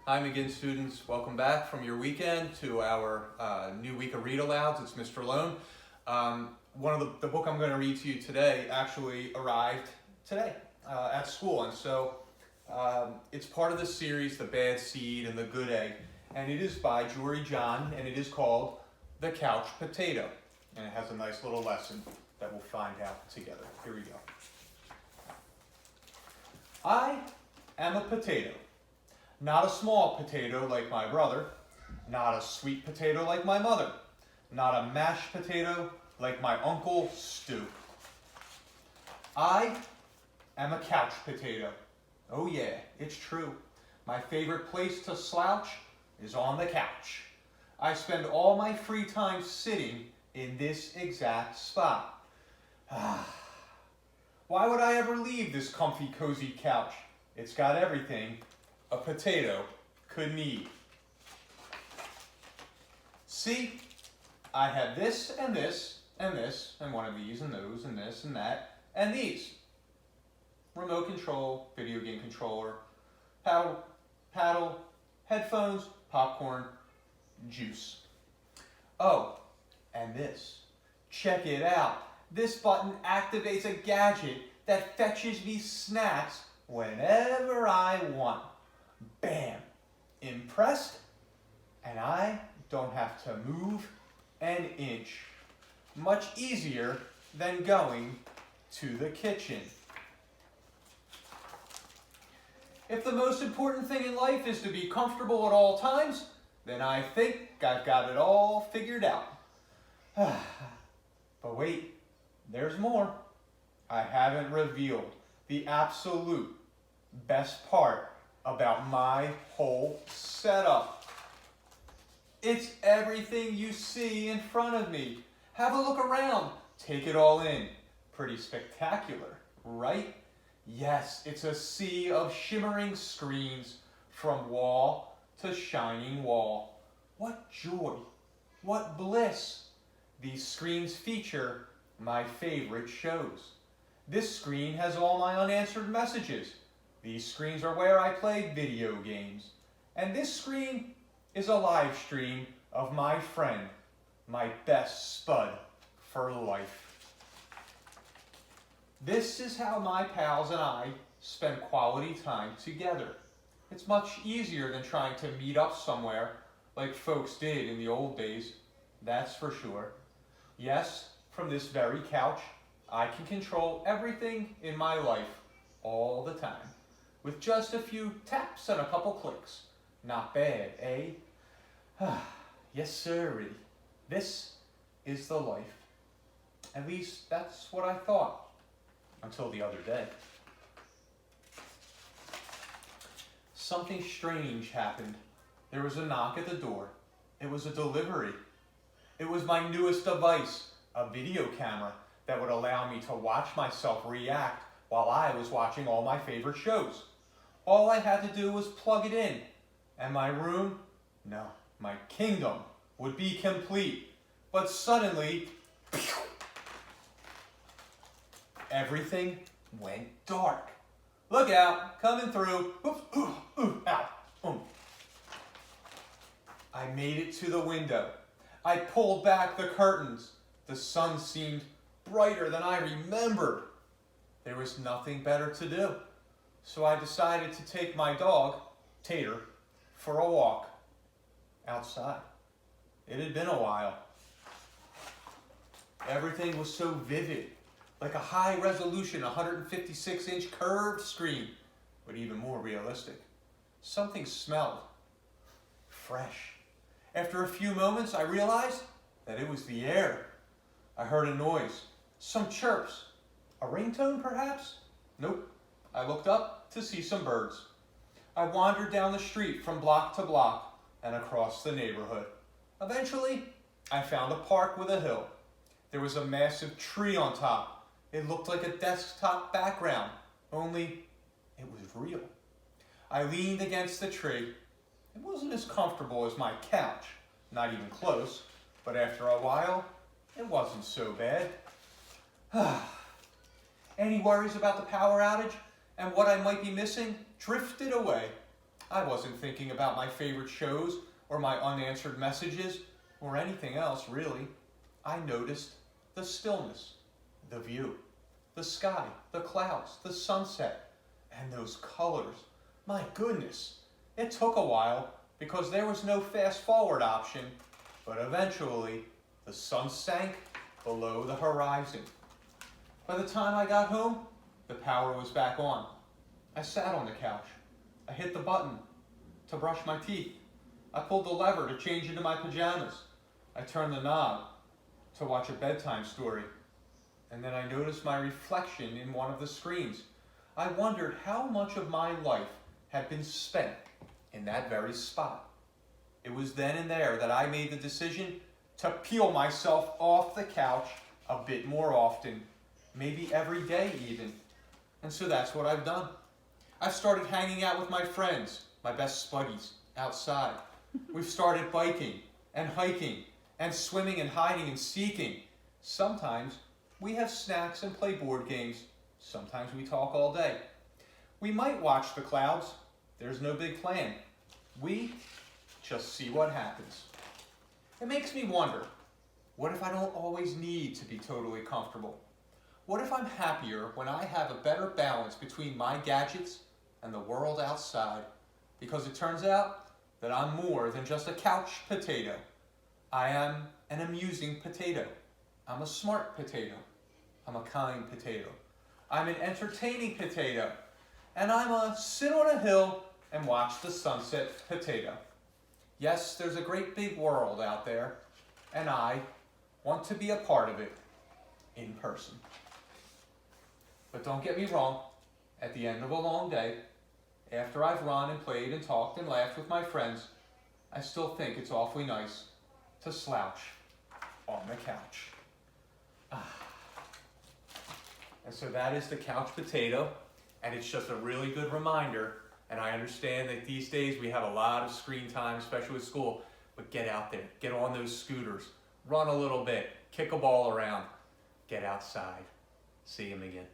Hi again, students. Welcome back from your weekend to our new week of read alouds. It's Mr. Lohn. One of the book I'm going to read to you today actually arrived today at school, and so it's part of the series, The Bad Seed and the Good Egg, and it is by Jory John, and it is called The Couch Potato, and it has a nice little lesson that we'll find out together. Here we go. I am a potato. Not a small potato like my brother, not a sweet potato like my mother, not a mashed potato like my Uncle Stu. I am a couch potato. Oh yeah, it's true. My favorite place to slouch is on the couch. I spend all my free time sitting in this exact spot. Why would I ever leave this comfy, cozy couch? It's got everything a potato could need. See, I have this and this and this and one of these and those and this and that and these. Remote control, video game controller, paddle, headphones, popcorn, juice. Oh, and this. Check it out. This button activates a gadget that fetches me snacks whenever I want. Bam! Impressed? And I don't have to move an inch. Much easier than going to the kitchen. If the most important thing in life is to be comfortable at all times, then I think I've got it all figured out. But wait, there's more. I haven't revealed the absolute best part about my whole setup. It's everything you see in front of me. Have a look around. Take it all in. Pretty spectacular, right? Yes, it's a sea of shimmering screens from wall to shining wall. What joy, what bliss. These screens feature my favorite shows. This screen has all my unanswered messages. These screens are where I play video games. And this screen is a live stream of my friend, my best spud for life. This is how my pals and I spend quality time together. It's much easier than trying to meet up somewhere like folks did in the old days, that's for sure. Yes, from this very couch, I can control everything in my life all the time. With just a few taps and a couple clicks. Not bad, eh? Yes, sirree. This is the life. At least that's what I thought. Until the other day. Something strange happened. There was a knock at the door. It was a delivery. It was my newest device, a video camera that would allow me to watch myself react while I was watching all my favorite shows. All I had to do was plug it in, and my room, no, my kingdom, would be complete. But suddenly, everything went dark. Look out, coming through. Oops, ow. I made it to the window. I pulled back the curtains. The sun seemed brighter than I remembered. There was nothing better to do. So I decided to take my dog, Tater, for a walk outside. It had been a while. Everything was so vivid, like a high-resolution 156-inch curved screen, but even more realistic. Something smelled fresh. After a few moments, I realized that it was the air. I heard a noise, some chirps. A ringtone, perhaps? Nope. I looked up to see some birds. I wandered down the street from block to block and across the neighborhood. Eventually, I found a park with a hill. There was a massive tree on top. It looked like a desktop background, only it was real. I leaned against the tree. It wasn't as comfortable as my couch, not even close, but after a while, it wasn't so bad. Any worries about the power outage and what I might be missing drifted away. I wasn't thinking about my favorite shows or my unanswered messages or anything else, really. I noticed the stillness, the view, the sky, the clouds, the sunset, and those colors. My goodness, it took a while because there was no fast forward option, but eventually the sun sank below the horizon. By the time I got home, the power was back on. I sat on the couch. I hit the button to brush my teeth. I pulled the lever to change into my pajamas. I turned the knob to watch a bedtime story. And then I noticed my reflection in one of the screens. I wondered how much of my life had been spent in that very spot. It was then and there that I made the decision to peel myself off the couch a bit more often, maybe every day even. And so that's what I've done. I've started hanging out with my friends, my best buddies, outside. We've started biking and hiking and swimming and hiding and seeking. Sometimes we have snacks and play board games. Sometimes we talk all day. We might watch the clouds. There's no big plan. We just see what happens. It makes me wonder, what if I don't always need to be totally comfortable? What if I'm happier when I have a better balance between my gadgets and the world outside? Because it turns out that I'm more than just a couch potato. I am an amusing potato. I'm a smart potato. I'm a kind potato. I'm an entertaining potato. And I'm a sit on a hill and watch the sunset potato. Yes, there's a great big world out there, and I want to be a part of it in person. But don't get me wrong, at the end of a long day, after I've run and played and talked and laughed with my friends, I still think it's awfully nice to slouch on the couch. And so that is the couch potato, and it's just a really good reminder. And I understand that these days we have a lot of screen time, especially with school, but get out there, get on those scooters, run a little bit, kick a ball around, get outside. See them again.